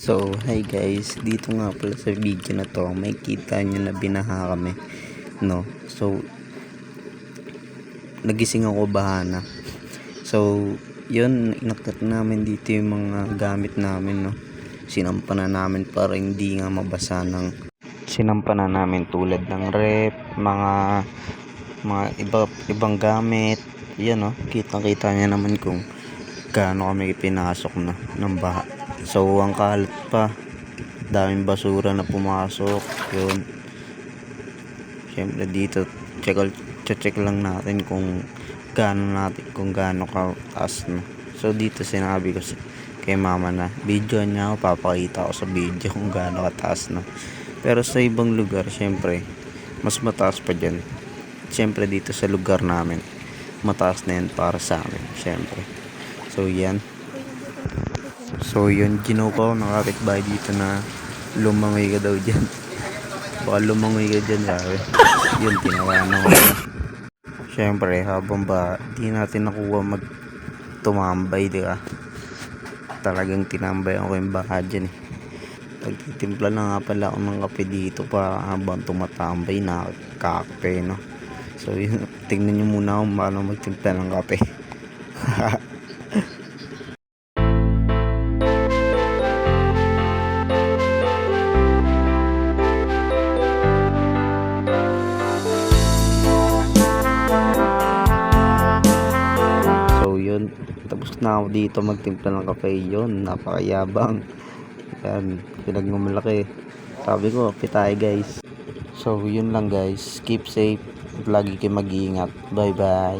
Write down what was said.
So, hi guys, dito nga pala sa video na to, may kita nyo na binaha kami, no? So, nagising ako bahana. So, yun, inakit namin dito yung mga gamit namin, no? Sinampa na namin para hindi nga mabasa ng sinampa na namin tulad ng rep, ibang gamit. Yan, no? Kitang-kita niya naman kung gaano kami pinasok na ng baha. So ang kalat pa, daming basura na pumasok. Yun, syempre dito check lang natin kung gaano kataas na. So dito sinabi ko kay mama na video niya ako, papakita ko sa video kung gaano kataas na. Pero sa ibang lugar syempre mas mataas pa dyan. Syempre dito sa lugar namin mataas na yan para sa amin syempre. So yun, ginuko ng kapitbahay dito na lumangoy ka daw dyan. Baka lumangoy ka dyan, sabi. Yun, tinawanan ko na. Syempre, habang ba di natin nakuha tumambay, di ba? Talagang tinambayan ko yung baka dyan eh. Pagtitimpla na nga pala ako ng kape dito pa habang tumatambay na kape, no? So yun, tingnan nyo muna kung paano magtimpla ng kape. Yun, tapos na ako dito magtimpla ng kape. Yun, napakayabang yan, pinagmamalaki. Sabi ko, kape tayo guys. So yun lang guys, keep safe, lagi kayo mag-iingat. Bye bye.